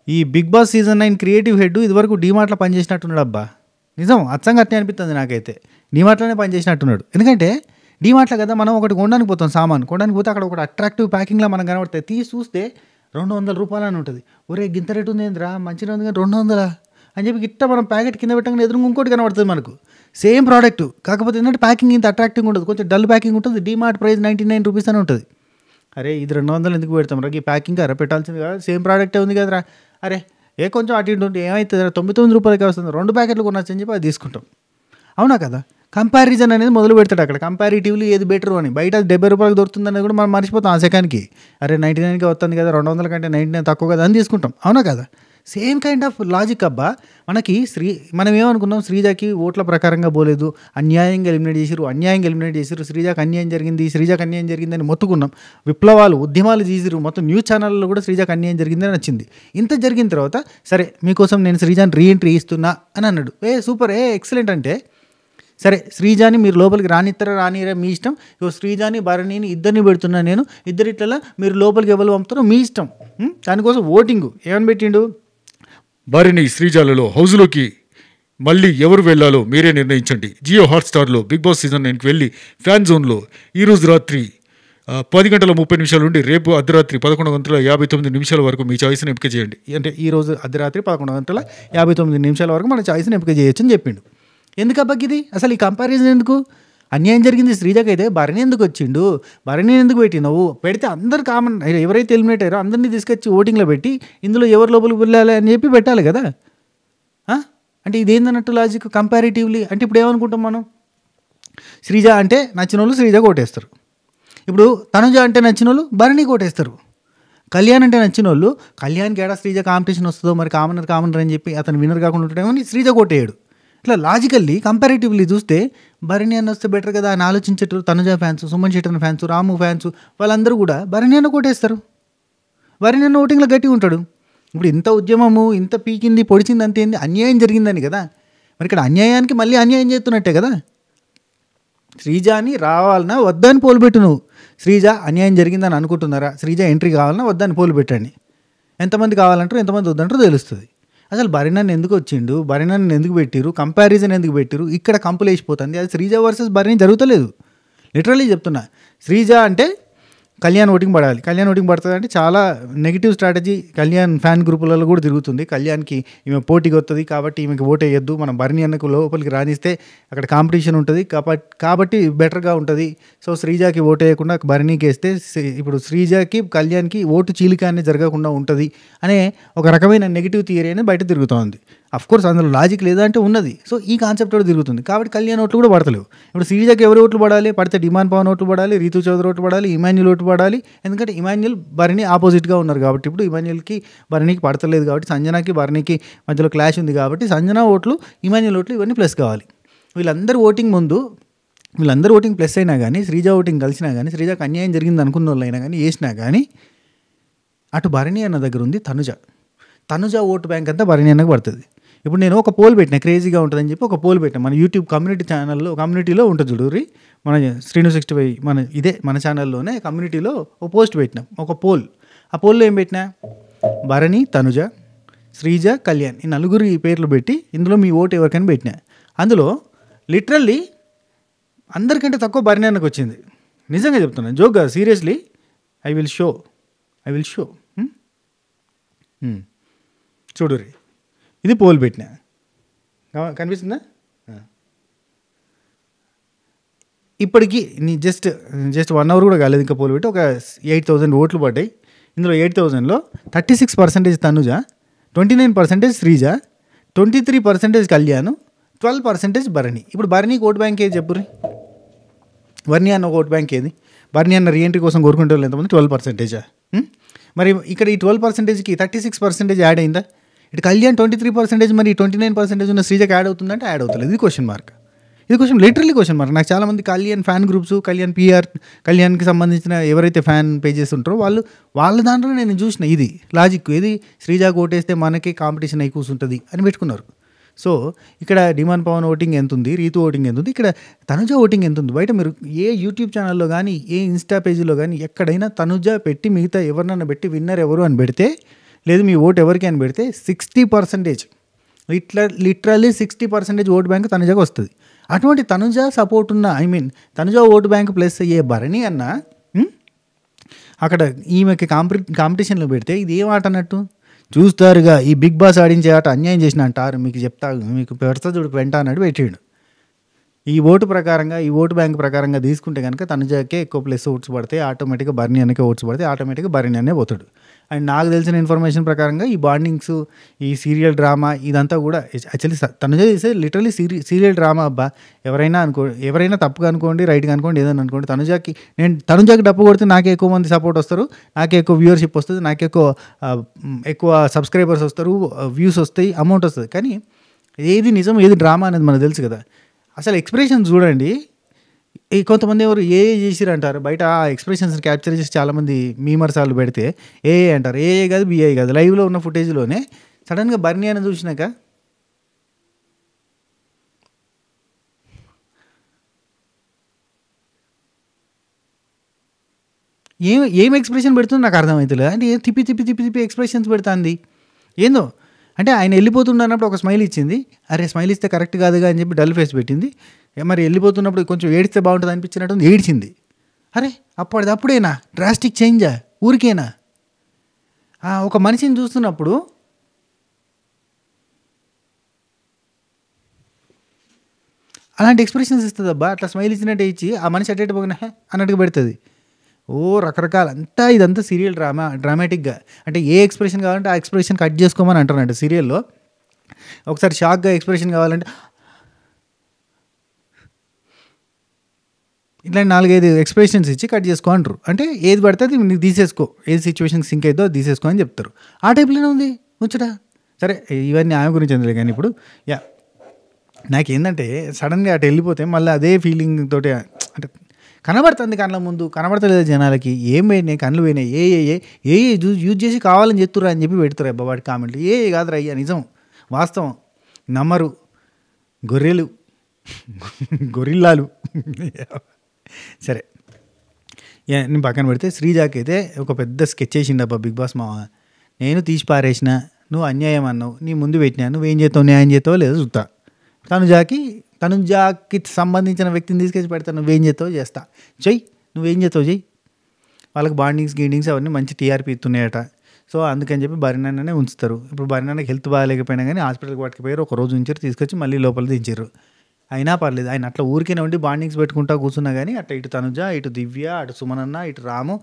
ఈ Big Boss season 9 creative head ఇదివరకు డీమార్ట్లో పనిచేసినట్టున్నాడు అబ్బా. నిజం అచ్చంగా అట్నే అనిపిస్తుంది నాకైతే. డీమార్ట్లోనే పనిచేసినట్టున్నాడు. ఎందుకంటే డీమార్ట్లో కదా మనం ఒకటి కొనడానికి పోతాం, సామాన్ కొనడానికి పోతే అక్కడ ఒకటి అట్రాక్టివ్ ప్యాకింగ్లో మనకు కనబడుతుంది. తీసి చూస్తే ₹200 అని ఉంటుంది. ఒరే గింత రేటు ఉంది ఏంద్రా, మంచిగా ఉంది కానీ 200 అని చెప్పి గిట్ట మనం ప్యాకెట్ కింద పెట్టగానే ఎదురు ఇంకోటి కనబడుతుంది మనకు. సేమ్ ప్రోడక్ట్, కాకపోతే ఏంటంటే ప్యాకింగ్ ఇంత అట్రాక్టింగ్ ఉంటుంది, కొంచెం డల్ ప్యాకింగ్ ఉంటుంది. డీమార్ట్ ప్రైస్ ₹99 అని ఉంటుంది. అరే ఇది 200 ఎందుకు పెడతాం రా, ఈ ప్యాకింగ్ అరే పెట్టాల్సింది కదా, సేమ్ ప్రోడక్టే ఉంది కదరా, అరే ఏ కొంచెం అటు ఇటు ఉంటే ఏమవుతుంది, ₹99 వస్తుంది, 2 ప్యాకెట్లు కొనొచ్చు అని చెప్పి అది తీసుకుంటాం. అవునా కదా. కంపారిజన్ అనేది మొదలు పెడతాడు అక్కడ. కంపారిటివ్లీ ఏది బెటర్ అని. బయట ₹70 దొరుకుతుంది అనేది కూడా మనం మర్చిపోతాం ఆ సెకండ్కి. అరే 99కి వస్తుంది కదా, 200 కంటే 99 తక్కువ కదా అని తీసుకుంటాం. అవునా కదా. సేమ్ కైండ్ ఆఫ్ లాజిక్ అబ్బా. మనకి మనం ఏమనుకున్నాం, శ్రీజాకి ఓట్ల ప్రకారంగా పోలేదు, అన్యాయంగా ఎలిమినేట్ చేసిరు, శ్రీజాకి అన్యాయం జరిగింది అని మొత్తుకున్నాం. విప్లవాలు ఉద్యమాలు చేసిరు, మొత్తం న్యూస్ ఛానల్లో కూడా శ్రీజాకి అన్యాయం జరిగిందని వచ్చింది. ఇంత జరిగిన తర్వాత సరే మీకోసం నేను శ్రీజాని రీఎంట్రీ ఇస్తున్నా అని అన్నాడు. Super, excellent. అంటే సరే శ్రీజాని మీరు లోపలికి రానిరా మీ ఇష్టం, శ్రీజాని భరణిని ఇద్దరిని పెడుతున్నా నేను, ఇట్లా మీరు లోపలికి ఎవరు పంపుతారో మీ ఇష్టం. దానికోసం ఓటింగ్ ఏమని పెట్టిండు, భరణి శ్రీజాలలో హౌస్లోకి మళ్ళీ ఎవరు వెళ్ళాలో మీరే నిర్ణయించండి. జియో హాట్స్టార్లో బిగ్ బాస్ సీజన్ 9కి వెళ్ళి ఫ్యాన్ జోన్లో ఈరోజు రాత్రి 10:30 నుండి రేపు అర్ధరాత్రి 11:59 వరకు మీ చాయిస్ని ఎంపిక చేయండి. అంటే ఈరోజు అర్ధరాత్రి 11:59 వరకు మన చాయిస్ని ఎంపిక చేయొచ్చు అని చెప్పిండు. ఎందుకబ్బా ఇది అసలు ఈ కంపారిజన్ ఎందుకు? అన్యాయం జరిగింది శ్రీజాకి అయితే భరణి ఎందుకు వచ్చిండు, భరణి ఎందుకు పెట్టినావు? పెడితే అందరు కామన్ ఎవరైతే ఎలిమినేట్ అయ్యారో అందరినీ తీసుకొచ్చి ఓటింగ్లో పెట్టి ఇందులో ఎవరు లోపలికి వెళ్ళాలి అని చెప్పి పెట్టాలి కదా. అంటే ఇదేందన్నట్టు లాజిక్ కంపారిటివ్లీ. అంటే ఇప్పుడు ఏమనుకుంటాం మనం, శ్రీజ అంటే నచ్చిన వాళ్ళు శ్రీజ కొట్టేస్తారు, ఇప్పుడు తనుజ అంటే నచ్చిన వాళ్ళు భరణి కొట్టేస్తారు, కళ్యాణ్ అంటే నచ్చిన వాళ్ళు కళ్యాణ్కి ఏడా శ్రీజ కాంపిటీషన్ వస్తుందో మరి కామనర్ అని చెప్పి అతను విన్నర్ కాకుండా ఉంటాడేమో అని శ్రీజ కొట్టేయడు. ఇట్లా లాజికల్లీ కంపారిటివ్లీ చూస్తే భరణి అన్న వస్తే బెటర్ కదా అని ఆలోచించేటారు. తనుజ ఫ్యాన్స్, సుమన్ శెట్టిన ఫ్యాన్స్, రాము ఫ్యాన్స్ వాళ్ళందరూ కూడా భరణి అన్న కొట్టేస్తారు. భరణి అన్న ఓటింగ్లో గట్టిగా ఉంటాడు. ఇప్పుడు ఇంత ఉద్యమము, ఇంత పీకింది పొడిచింది అంతేంది, అన్యాయం జరిగిందని కదా. మరి ఇక్కడ అన్యాయానికి మళ్ళీ అన్యాయం చేస్తున్నట్టే కదా. శ్రీజాని రావాలన్నా వద్దని పోలు పెట్టు. నువ్వు శ్రీజ అన్యాయం జరిగిందని అనుకుంటున్నారా, శ్రీజ ఎంట్రీ కావాలన్నా వద్దని పోలు పెట్టండి. ఎంతమంది కావాలంటారు ఎంతమంది వద్దంటారో తెలుస్తుంది. అసలు భరణి ఎందుకు వచ్చిండు, భరణి ఎందుకు పెట్టిరు, కంపారిజన్ ఎందుకు పెట్టిరు, ఇక్కడ కంపులు వేసిపోతుంది. అది శ్రీజ వర్సెస్ భరణి జరుగుతలేదు. లిటరలీ చెప్తున్నా. శ్రీజ అంటే కళ్యాణ్ ఓటింగ్ పడాలి, కళ్యాణ్ ఓటింగ్ పడుతుంది అంటే చాలా నెగిటివ్ స్ట్రాటజీ కళ్యాణ్ ఫ్యాన్ గ్రూపులలో కూడా తిరుగుతుంది. కళ్యాణ్కి ఈమె పోటీకి వస్తుంది కాబట్టి ఈమెకి ఓటు వేయద్దు, మనం భరణి అన్నకు లోపలికి రానిస్తే అక్కడ కాంపిటీషన్ ఉంటుంది కాబట్టి బెటర్గా ఉంటుంది. సో శ్రీజాకి ఓటు వేయకుండా భరణికి వేస్తే ఇప్పుడు శ్రీజాకి కళ్యాణ్కి ఓటు చీలిక అనేది జరగకుండా ఉంటుంది అనే ఒక రకమైన నెగిటివ్ థియరీ అనేది బయట తిరుగుతోంది. అఫ్కోర్స్ అందులో లాజిక్ లేదా అంటే ఉన్నది. సో ఈ కాన్సెప్ట్ కూడా తిరుగుతుంది కాబట్టి కళ్యాణ్ ఓట్లు కూడా పడతలేవు. ఇప్పుడు శ్రీజాకి ఎవరు ఓట్లు పడాలి, పడితే డిమాండ్ పవన్ ఓట్లు పడాలి, రీతు చౌదరి ఓట్లు పడాలి, ఇమాన్యుల్ ఓట్లు పడాలి. ఎందుకంటే ఇమాన్యుల్ భరణి ఆపోజిట్గా ఉన్నారు కాబట్టి ఇప్పుడు ఇమాన్యుల్కి భరణికి పడతలేదు కాబట్టి సంజనాకి భరణికి మధ్యలో క్లాష్ ఉంది కాబట్టి సంజన ఓట్లు ఇమాన్యుల్ ఓట్లు ఇవన్నీ ప్లస్ కావాలి. వీళ్ళందరూ ఓటింగ్ ప్లస్ అయినా కానీ శ్రీజ ఓటింగ్ కలిసినా కానీ శ్రీజాకి అన్యాయం జరిగింది అనుకున్న వాళ్ళు అయినా కానీ వేసినా కానీ అటు భరణి అన్న దగ్గర ఉంది తనుజ ఓటు బ్యాంక్ అంతా భరణి అన్నకు పడుతుంది. ఇప్పుడు నేను ఒక పోల్ పెట్టినా, క్రేజీగా ఉంటుందని చెప్పి ఒక పోల్ పెట్టినా మన యూట్యూబ్ కమ్యూనిటీలో ఉంటుంది చూడరి, మన Srinu65 మన ఛానల్లోనే కమ్యూనిటీలో ఒక పోస్ట్ పెట్టినాం, ఒక పోల్. ఆ పోల్లో ఏం పెట్టినా, భరణి, తనుజ, శ్రీజ, కళ్యాణ్ ఈ నలుగురు ఈ పేర్లు పెట్టి ఇందులో మీ ఓటు ఎవరికైనా పెట్టినా. అందులో లిటరల్లీ అందరికంటే తక్కువ భరణి అన్నకు వచ్చింది. నిజంగా చెప్తున్నాను, జోక్గా, సీరియస్లీ. ఐ విల్ షో చూడురి, ఇది పోల్ పెట్టినా, కనిపిస్తుందా? ఇప్పటికీ నీ జస్ట్ 1 అవర్ కూడా కాలేదు ఇంకా పోల్ పెట్టి ఒక 8,000 ఓట్లు పడ్డాయి. ఇందులో 8,000లో 36% తనుజ, 29% శ్రీజ, 23% కళ్యాణ్, 12% భరణి. ఇప్పుడు భరణికి ఓట్ బ్యాంక్ ఏది చెప్పుర్రి? భరణి అన్న ఓట్ బ్యాంక్ ఏది? భరణి అన్న రీఎంట్రీ కోసం కోరుకుంటే వాళ్ళు ఎంతమంది? 12%. మరి ఇక్కడ ఈ 12%కి 36% యాడ్ అయిందా? ఇటు కళ్యాణ్ 23%, మరి 29% ఉన్న శ్రీజకి యాడ్ అవుతుందంటే యాడ్ అవుతుంది. ఇది question mark. Literally question mark. నాకు చాలామంది Kalyan fan groups, Kalyan PR, కళ్యాణ్కి సంబంధించిన ఎవరైతే ఫ్యాన్ పేజెస్ ఉంటారో వాళ్ళ దాంట్లో నేను చూసిన ఇది లాజిక్. ఏది? శ్రీజాకి ఓటేస్తే మనకి కాంపిటీషన్ అయి కూర్చుంటుంది అని పెట్టుకున్నారు. సో ఇక్కడ డిమాండ్ పవన్ ఓటింగ్ ఎంత ఉంది, రీతు ఓటింగ్ ఎంత ఉంది, ఇక్కడ తనుజ ఓటింగ్ ఎంత ఉంది. బయట మీరు ఏ యూట్యూబ్ ఛానల్లో కానీ ఏ ఇన్స్టా పేజీలో కానీ ఎక్కడైనా తనుజ పెట్టి మిగతా ఎవరినన్నా పెట్టి విన్నర్ ఎవరు అని పెడితే లేదు మీ ఓటు ఎవరికి అని పెడితే 60% లిటరల్లీ 60% ఓటు బ్యాంక్ తనుజాకి వస్తుంది. అటువంటి తనుజ సపోర్ట్ ఉన్న తనుజ ఓటు బ్యాంక్ ప్లస్ అయ్యే భరణి అన్న అక్కడ ఈమెకి కాంపిటీషన్లో పెడితే ఇది ఏం ఆట అన్నట్టు. చూస్తారుగా ఈ బిగ్ బాస్ ఆడించే ఆట అన్యాయం చేసిన అంటారు, మీకు చెప్తా, మీకు పెడతా చూడు వెంట అన్నట్టు పెట్టాడు. ఈ ఓటు బ్యాంక్ ప్రకారంగా తీసుకుంటే కనుక తనుజాకే ఎక్కువ ప్లస్ ఓట్స్ పడితే ఆటోమేటిక్గా బర్నీ అన్నకే ఓట్స్ పడితే ఆటోమేటిక్గా బర్నీ అనే పోతాడు. అండ్ నాకు తెలిసిన ఇన్ఫర్మేషన్ ప్రకారంగా ఈ బాండింగ్స్, ఈ సీరియల్ డ్రామా ఇదంతా కూడా యాక్చువల్లీ తనుజ చేసే లిటరలీ సీరియల్ డ్రామా. అబ్బా ఎవరైనా తప్పుగా అనుకోండి, రైట్గా అనుకోండి, ఏదైనా అనుకోండి, తనుజాకి డప్పు కొడితే నాకే ఎక్కువ మంది సపోర్ట్ వస్తారు, నాకే ఎక్కువ వ్యూవర్షిప్ వస్తుంది, నాకే ఎక్కువ సబ్స్క్రైబర్స్ వస్తారు, వ్యూస్ వస్తాయి, అమౌంట్ వస్తుంది. కానీ ఏది నిజం ఏది డ్రామా అనేది మనకు తెలుసు కదా. అసలు ఎక్స్ప్రెషన్స్ చూడండి. కొంతమంది ఎవరు ఏ చేసిరు అంటారు బయట, ఆ ఎక్స్ప్రెషన్స్ క్యాప్చర్ చేసి చాలామంది మీమర్స్ వాళ్ళు పెడితే ఏ అంటారు. ఏ కాదు బిఐ కాదు, లైవ్లో ఉన్న ఫుటేజ్లోనే సడన్గా బర్నీ అని చూసినాక ఏం ఎక్స్ప్రెషన్ పెడుతుందో నాకు అర్థమవుతుంది. అంటే తిప్పి తిప్పి తిప్పి తిప్పి ఎక్స్ప్రెషన్స్ పెడుతుంది ఏందో. అంటే ఆయన వెళ్ళిపోతున్నప్పుడు ఒక స్మైల్ ఇచ్చింది, అరే స్మైల్ ఇస్తే కరెక్ట్ కాదుగా అని చెప్పి డల్ ఫేస్ పెట్టింది. మరి వెళ్ళిపోతున్నప్పుడు కొంచెం ఏడిస్తే బాగుంటుంది అనిపించినట్టు ఏడ్చింది. అరే అప్పుడేనా డ్రాస్టిక్ చేంజా, ఊరికేనా? ఒక మనిషిని చూస్తున్నప్పుడు అలాంటి ఎక్స్ప్రెషన్స్ ఇస్తుంది అబ్బా. అట్లా స్మైల్ ఇచ్చినట్టు ఇచ్చి ఆ మనిషి అటేటు పోగిన అన్నట్టుగా పెడుతుంది. రకరకాల ఇదంతా సీరియల్ డ్రామాటిక్గా. అంటే ఏ ఎక్స్ప్రెషన్ కావాలంటే ఆ ఎక్స్ప్రెషన్ కట్ చేసుకోమని అంటున్నాడు సీరియల్లో. ఒకసారి షాక్గా ఎక్స్ప్రెషన్ కావాలంటే ఇట్లా 4-5 ఎక్స్ప్రెషన్స్ ఇచ్చి కట్ చేసుకో అంటారు. అంటే ఏది పడితే అది నీకు తీసేసుకో, ఏది సిచ్యువేషన్ సింక్ అవుతుందో అది తీసేసుకో అని చెప్తారు. ఆ టైప్లోనే ఉంది ముచ్చట. సరే ఇవన్నీ ఆమె గురించి ఎందుకు కానీ ఇప్పుడు నాకేంటంటే సడన్గా అటు వెళ్ళిపోతే మళ్ళీ అదే ఫీలింగ్ తోటి, అంటే కనబడుతుంది కళ్ళ ముందు, కనబడతలేదు జనాలకి. ఏం పోయినాయి కళ్ళు పోయినాయి, ఏ యూజ్ చేసి కావాలని చెప్తురా అని చెప్పి పెడుతురు అబ్బా వాటి కామెంట్లు. కాదురా అయ్యా, నిజం వాస్తవం, నమ్మరు గొరిల్లాలు. సరే నేను పక్కన పెడితే శ్రీజాకి అయితే ఒక పెద్ద స్కెచ్ వేసిండబ్బా బిగ్ బాస్ మావ. నేను తీసి పారేసిన, నువ్వు అన్యాయం అన్నావు, నీ ముందు పెట్టినా, నువ్వేం చేస్తావు, న్యాయం చేస్తావు లేదా చూస్తా. తనుజాకి సంబంధించిన వ్యక్తిని తీసుకొచ్చి పెడతా, నువ్వేం చేస్తావు చేస్తా, నువ్వేం చేస్తావు చెయ్యి. వాళ్ళకి గీడింగ్స్ అవన్నీ మంచి టీఆర్పీ ఇస్తున్నాయట. సో అందుకని చెప్పి బరినాన్ననే ఉంచుతారు. ఇప్పుడు బరినాన్నకి హెల్త్ బాగాలేకపోయినా కానీ హాస్పిటల్కి పట్టుకుపోయారు, ఒక రోజు ఉంచారు, తీసుకొచ్చి మళ్ళీ లోపల దించారు. అయినా పర్లేదు, ఆయన అట్లా ఊరికే ఉండి బాండింగ్స్ పెట్టుకుంటా కూర్చున్నా కానీ అట్లా ఇటు తనుజ, ఇటు దివ్య, అటు సుమనన్న, ఇటు రాము,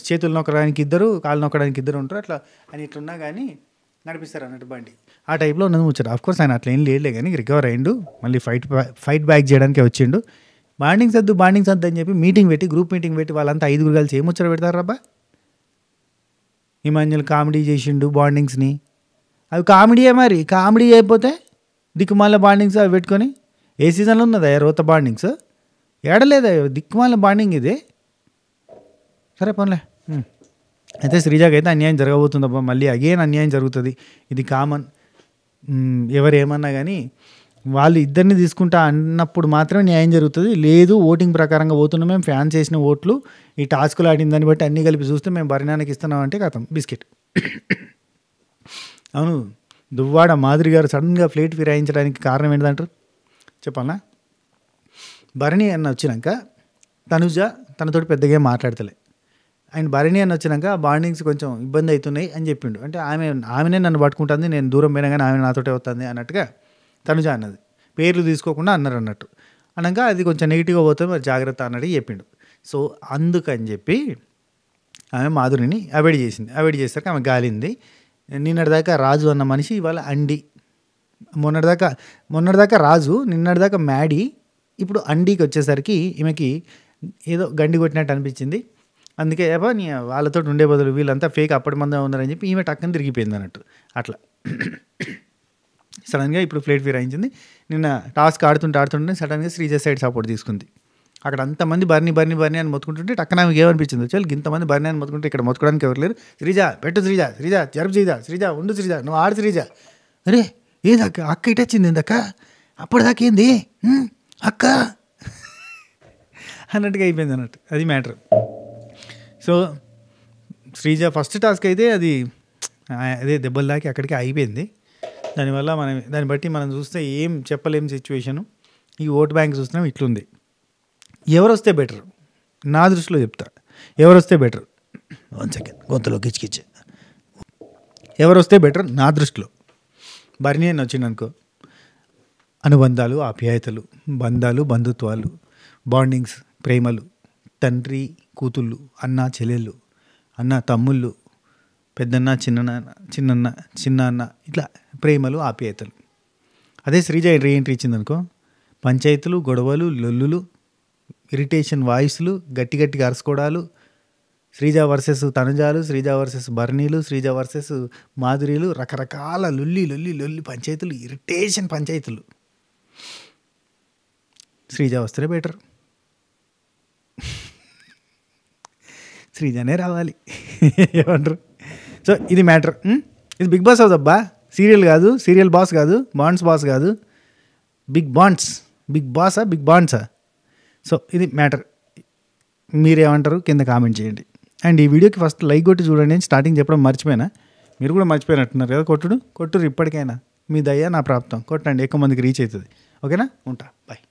చేతులు నొక్కడానికి ఇద్దరు, కాళ్ళు నొక్కడానికి ఇద్దరు ఉంటారు. అట్లా ఆయన ఇట్లున్నా కానీ నడిపిస్తారు అన్నట్టు బండి. ఆ టైప్లో ఉన్నది ముచ్చారు. ఆఫ్కోర్స్ ఆయన అట్లా ఏం లేదులే కానీ రికవర్ అయ్యిండు, మళ్ళీ ఫైట్ బ్యాక్ చేయడానికి వచ్చిండు. బాండింగ్స్ వద్దు అని చెప్పి గ్రూప్ మీటింగ్ పెట్టి వాళ్ళంతా 5 కలిసి ఏం ముచ్చట పెడతారు రబ్బా. హిమాంజల్ కామెడీ చేసిండు బాండింగ్స్ని, అవి కామెడీయే. మరి కామెడీ అయిపోతే దిక్కుమాల బాండింగ్స్ అవి పెట్టుకొని ఏ సీజన్లో ఉన్నదా రోత బాండింగ్స్ ఏడలేదా, దిక్కుమాల బాండింగ్ ఇది. సరే పోన్లే. అయితే శ్రీజాకి అయితే అన్యాయం జరగబోతుందబ్బా, మళ్ళీ అగైన్ అన్యాయం జరుగుతుంది, ఇది కామన్. ఎవరు ఏమన్నా కానీ వాళ్ళు ఇద్దరిని తీసుకుంటా అన్నప్పుడు మాత్రమే న్యాయం జరుగుతుంది. లేదు ఓటింగ్ ప్రకారంగా పోతున్నాం, మేము ఫ్యాన్స్ చేసిన ఓట్లు ఈ టాస్కులు ఆడిన దాన్ని బట్టి అన్నీ కలిపి చూస్తే మేము బరినానికి ఇస్తున్నాం అంటే కథం బిస్కెట్. అవును, దువ్వాడ మాధురి గారు సడన్గా ఫ్లైట్ ఫిరాయించడానికి కారణం ఏంటంటారు చెప్పాలా. భరణి అన్న వచ్చినాక తనుజ తనతోటి పెద్దగా మాట్లాడతలే. ఆయన భరణి అని వచ్చినాక బాండింగ్స్ కొంచెం ఇబ్బంది అవుతున్నాయి అని చెప్పిండు. అంటే ఆమెనే నన్ను పట్టుకుంటుంది, నేను దూరం పోయినా కానీ ఆమె నాతోటే వస్తుంది అన్నట్టుగా తనుజ అన్నది. పేర్లు తీసుకోకుండా అన్నారు అన్నట్టు. అనక అది కొంచెం నెగిటివ్గా పోతుంది, మరి జాగ్రత్త అన్నట్టు చెప్పిండు. సో అందుకని చెప్పి ఆమె మాధురిని అవాయిడ్ చేసింది. అవాయిడ్ చేసాక ఆమె గాలింది. నిన్నటిదాకా రాజు అన్న మనిషి ఇవాళ అండి. మొన్నటిదాకా రాజు, నిన్నటిదాకా మ్యాడీ, ఇప్పుడు అండీకి వచ్చేసరికి ఈమెకి ఏదో గండి కొట్టినట్టు అనిపించింది. అందుకే నీ వాళ్ళతో ఉండే బదులు వీళ్ళంతా ఫేక్ అప్పటి మందే ఉన్నారని చెప్పి ఈమె టక్కని తిరిగిపోయింది అన్నట్టు. అట్లా సడన్గా ఇప్పుడు ఫ్లైట్ ఫిరాయించింది. నిన్న టాస్క్ ఆడుతుంటే సడన్గా శ్రీజ సైడ్ సపోర్ట్ తీసుకుంది. అక్కడ అంతమంది బర్నీ అని మొత్తుకుంటుంటే టక్కన ఆమెకి ఏమనిపించింది, వచ్చి ఇంతమంది బర్నీ అని మొత్తుకుంటే ఇక్కడ మొత్తుకోవడానికి ఎవరు లేరు. శ్రీజ పెట్టు, శ్రీజ జరుపు, శ్రీజ ఉండు, శ్రీజ నువ్వు ఆడు, శ్రీజ అరే ఏది అక్క ఇటు వచ్చింది ఏందక్క, అప్పటిదాకా ఏంది అక్క అన్నట్టుగా అయిపోయింది అన్నట్టు. అది matter. So Sreeja first task అయితే అది అదే దెబ్బలు దాకి అక్కడికి అయిపోయింది. దానివల్ల దాన్ని బట్టి మనం చూస్తే ఏం చెప్పలేం సిచ్యువేషను. ఈ ఓట్ బ్యాంక్ చూస్తున్నాం ఇట్లుంది. ఎవరు వస్తే బెటర్ నా దృష్టిలో చెప్తా. ఎవరు వస్తే బెటర్, 1 సెకండ్ గొంతులో కిచ్కిచ్చే, ఎవరు వస్తే బెటర్ నా దృష్టిలో, బర్నీ అని వచ్చింది అనుకో, అనుబంధాలు, ఆప్యాయతలు, బంధాలు, బంధుత్వాలు, బాండింగ్స్, ప్రేమలు, తండ్రి కూతుళ్ళు, అన్న చెల్లెళ్ళు, అన్న తమ్ముళ్ళు, పెద్దన్న చిన్నన్న చిన్న అన్న, ఇట్లా ప్రేమలు, ఆప్యాయతలు. అదే శ్రీజ రీఎంట్రీ ఇచ్చిందనుకో, పంచాయతీలు, గొడవలు, లొల్లులు, ఇరిటేషన్ వాయిస్లు, గట్టి గట్టిగా అరుచుకోవడాలు, శ్రీజ వర్సెస్ తనుజాలు, శ్రీజ వర్సెస్ బర్నీలు, శ్రీజ వర్సెస్ మాధురీలు, రకరకాల లొల్లి పంచాయతీలు, ఇరిటేషన్ పంచాయతీలు. శ్రీజ వస్తే బెటర్, శ్రీజనే రావాలి. ఏమంటారు? సో ఇది మ్యాటర్. ఇది బిగ్ బాస్ హౌస్ అబ్బా, సీరియల్ కాదు, సీరియల్ బాస్ కాదు, బాండ్స్ బాస్ కాదు, బిగ్ బాండ్స్. బిగ్ బాసా బిగ్ బాండ్సా? సో ఇది మ్యాటర్. మీరేమంటారు కింద కామెంట్ చేయండి. అండ్ ఈ వీడియోకి ఫస్ట్ లైక్ కొట్టి చూడండి. నేను స్టార్టింగ్ చెప్పడం మర్చిపోయినా, మీరు కూడా మర్చిపోయినట్టున్నారు కదా. కొట్టురు ఇప్పటికైనా, మీ దయ నా ప్రాప్తం. కొట్టండి, ఎక్కువ మందికి రీచ్ అవుతుంది. ఓకేనా? ఉంటా, బాయ్.